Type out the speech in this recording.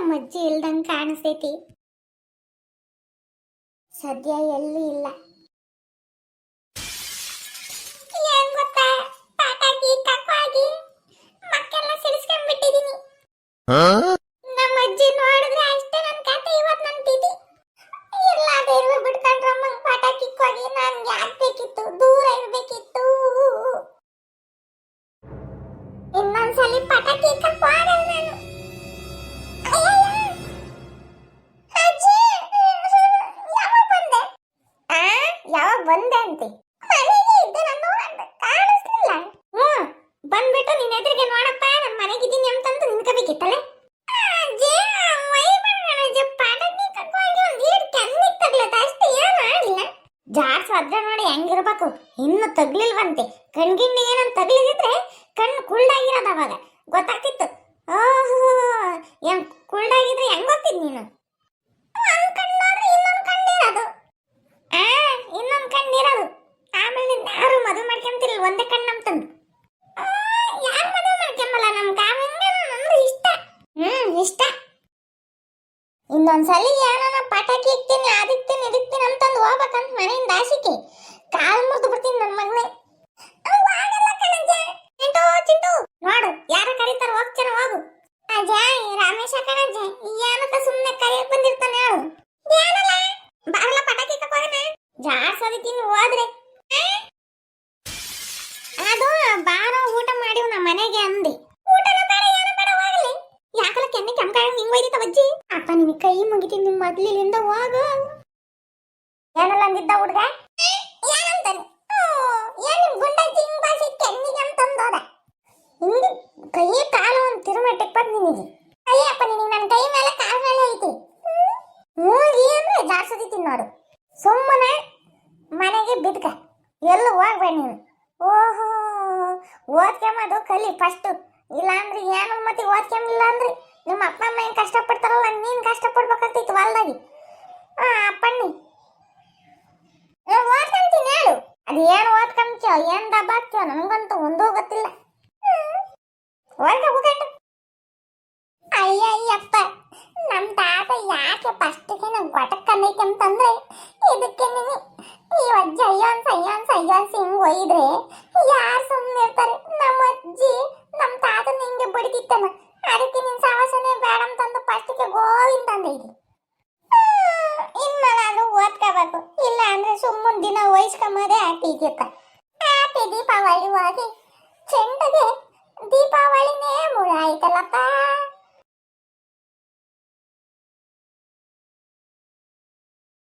ನಮ್ಮ ಅಜ್ಜಿ ಇಲ್ದಂಗೆ ಕಾಣಿಸ್ತೈತಿ. ಸದ್ಯ ಎಲ್ಲಿ ಇಲ್ಲ. ಏನ್ ಗೊತ್ತಾ, ಪಟಾಕಿ ಕಕ್ಕಾಗಿ ಮಕ್ಕೆಲ್ಲ ಸಿಡಿಸ್ಕೊಂಡ್ಬಿಟ್ಟಿದೀನಿ. ನಮ್ಮ ಅಜ್ಜಿ ನೋಡಿದ್ರೆ ಅಷ್ಟೇ ನನ್ನ ಕತೆ. ಇವತ್ತು ನನ್ನ ತಿಥಿ. ಎಲ್ಲಾದ್ರೂ ಬಿಡ್ಕೊಂಡ್ರಮ್ಮ ಪಟಾಕಿ ಹೋಗಿ ನನ್ಗೆ ಆಗ್ಬೇಕಿತ್ತು, ದೂರ ಇರ್ಬೇಕಿತ್ತು. ಇನ್ನೊಂದ್ಸಲಿ ಪಟಾಕಿ ಕಕ್ಕಾಗಲ್ಲ ನಾನು. ಯಾವಾಗ ಬಂದೆ ಅಂತೆ? ಮನೆಗೆ ಇದ್ದೆ, ನಾನು ಕಾಣಿಸ್ಲಿಲ್ಲ. ಬಂದ್ಬಿಟ್ಟು ನಿನ್ನ ಎದುರಿಗೆ ನೋಡಪ್ಪ ನಾನು ಮನೆಗಿದ್ದೀನಿ ಅಂತಂದು ನಿನ್ಕೋಬೇಕಿತ್ತಲ್ಲ. ಜಾಡ್ಸ್ ಅದ್ರ ನೋಡಿ ಹೆಂಗಿರ್ಬೇಕು. ಇನ್ನು ತಗ್ಲಿಲ್ವಂತೆ. ಕಣ್ಗಿಣ್ಣಿ ಏನಂತ ತಗ್ಲಿದಿದ್ರೆ ಕಣ್ಣು ಕುಳ್ಳಾಗಿರೋದು. ಅವಾಗ ಗೊತ್ತಾಗ್ತಿತ್ತು. ಓಹೋ, ಏನ್ ಕುಳ್ಳಾಗಿದ್ರೆ ಹೆಂಗ್ ಗೊತ್ತಿದ್ ನೀನು? ಒಂದ್ ಕಣ್ಣಾದ್ರೆ ಇನ್ನೊಂದ್ ಕಣ್ಣಿರೋದು. ಇನ್ನೊಂದ್ ಕಣ್ಣಿರೋದು. ಆಮೇಲೆ ಯಾರು ಮದುವೆ ಮಾಡ್ಕೊಂತಿಲ್ಲ, ಒಂದೇ ಕಣ್ಣು ಅಂತಂದು. ಯಾರು ಮದುವೆ ಮಾಡ್ಕೊಂಬಲ್ಲ. ನಮ್ ಕಾಮಿಂಗೆ ನಮ್ದು ಇಷ್ಟ. ಇಷ್ಟ. ಇನ್ನೊಂದ್ಸಲಿ ಏನಾನ ಪಟಾಕಿ ಇಕ್ತೀನಿ, ಅದಿಕ್ತೀನಿ, ಇದಿಕ್ತೀನಿ ಅಂತಂದು ಹೋಗ್ಬೇಕಂತ ಮನೆಯಿಂದ ಆಸಿಕೆ ಕಾಲ್ ಮುರಿದು ಬಿಡ್ತೀನಿ ನನ್ನ ಮಗನೇ. ಚಿಂಟು ನೋಡು, ಯಾರ ಕರೀತಾರ, ಹೋಗ್ತಾರ ಹೋಗು. ಅಜಯ್, ರಾಮೇಶ ಕಣಜ್ಜ, ಏನಕ್ಕ ಸುಮ್ಮನೆ ಕರೆಯಕ್ ಬಂದಿರ್ತಾನೆ ಹೇಳು. ಏನಲ್ಲ ಬಾರಲ್ಲ ಪಟಾಕಿ ಕಕ್ಕೋಣ. ಜಾಡ್ಸೋದಿತ್ತೀನಿ ಹೋದ್ರೆ. ಅದು ಬಾರೋ ಊಟ ಮಾಡಿವ್ ನಮ್ಮ ಮನೆಗೆ ಅಂದಿ. ಊಟನ ಬೇಡ, ಏನು ಬೇಡ, ಹೋಗಲಿ. ಯಾಕಲ್ಲ ಕೆನ್ನೆ ಕೆಂಕಾಯ ಹಿಂಗ್ ಒಯ್ದಿತ್ತ ಅಜ್ಜಿ? ಅಪ್ಪ ನಿನ್ ಕೈ ಮುಗಿತೀನಿ, ನಿಮ್ಮ ಮೊದ್ಲಿನಿಂದ ಹೋಗು. ಏನಲ್ಲ ಅಂದಿದ್ದ ಹುಡ್ಗ? ಏನಂತಾನೆ? ಏನ್ ನಿಮ್ ಗುಂಡಜ್ಜಿ ಹಿಂಗ್ ಬಾಸಿ ಕೆನ್ನಿಗೆ ಅಂತಂದೋದ. ಹಿಂಗ್ ಕೈ ಕಾಲು ಒಂದು ತಿರುಮಟ್ಟಕ್ಕೆ ಬಂದ್ ನಿನಗೆ. ಅಯ್ಯಪ್ಪ, ನಿನಗೆ ನನ್ನ ಕೈ ಮೇಲೆ ಕಾಲ್ ಮೇಲೆ ಐತಿ. ಮೂಗಿ ಅಂದ್ರೆ ಜಾಡ್ಸೋದಿತ್ತೀನಿ ನೋಡು. ಸುಮ್ಮನೆ ಮನೆಗೆ ಬಿದ್ಕ, ಎಲ್ಲೂ ಹೋಗ್ಬೇಡ ನೀನು. ಓಹೋ, ಓದ್ಕೊಂಬದು ಕಲಿ ಫಸ್ಟ್. ಇಲ್ಲ ಅಂದ್ರೆ ಏನು ಮತ್ತೆ ಓದ್ಕೊಂಬಿಲ್ಲ ಅಂದ್ರೆ ನಿಮ್ಮ ಅಪ್ಪ ಅಮ್ಮ ಏನು ಕಷ್ಟಪಡ್ತಾರಲ್ಲ, ನೀನು ಕಷ್ಟಪಡ್ಬೇಕಾಗ್ತಿತ್ತು ಹೊಲ್ದಾಗಿ. ಅಪ್ಪಣ್ಣಿ ಓದ್ಕೊಂತೀನಿ ಹೇಳು. ಅದು ಏನು ಓದ್ಕೊಂತೀಯೋ, ಏನು ದಬ್ಬಾಕ್ತೀಯೋ ನನಗಂತೂ ಒಂದೂ ಗೊತ್ತಿಲ್ಲ. ಹೋಗ್ಕೊಂಡು ಅಯ್ಯಯ್ಯಪ್ಪ, ನಮ್ಮ ತಾತ ಯಾಕೆ ಫಸ್ಟಿಗೆ ನಂಗೆ ಗೊಟಕ್ಕನ್ನೈತೆ ಅಂತಂದ್ರೆ ಇದಕ್ಕೆ ನೀನು ಈ ಅಜ್ಜಿ ಅಯ್ಯೋನ್ಸ್ ಹಿಂಗ್ ಒಯ್ದ್ರೆ ಯಾರು ಸುಮ್ಮನೆ ಇರ್ತಾರೆ? ನಮ್ಮ ಅಜ್ಜಿ ನಮ್ಮ ತಾತನ ಹಿಂಗೆ ಬಡಿತಿತ್ತನ. ಅದಕ್ಕೆ ನಿನ್ ಸಾವಾಸನೆ ಬೇಡ ಅಂತಂದು ಫಸ್ಟಿಗೆ ಗೋವಿಂದ ಅಂದೈತಿ. ಇನ್ಮೇಲೆ ಅದು ಓದ್ಕೋಬೇಕು, ಇಲ್ಲ ಅಂದ್ರೆ ಸುಮ್ಮನೆ ದಿನ ವಹಿಸ್ಕೊಂಬದೇ ಆಗ್ತಿದ್ಯಕ್ಕ. ಹ್ಯಾಪಿ ದೀಪಾವಳಿ ಹೋಗಿ ಚೆಂಡಗೆ ದೀಪಾವಳಿನೇ ಮುಳ ಆಯ್ತಲ್ಲಪ್ಪ.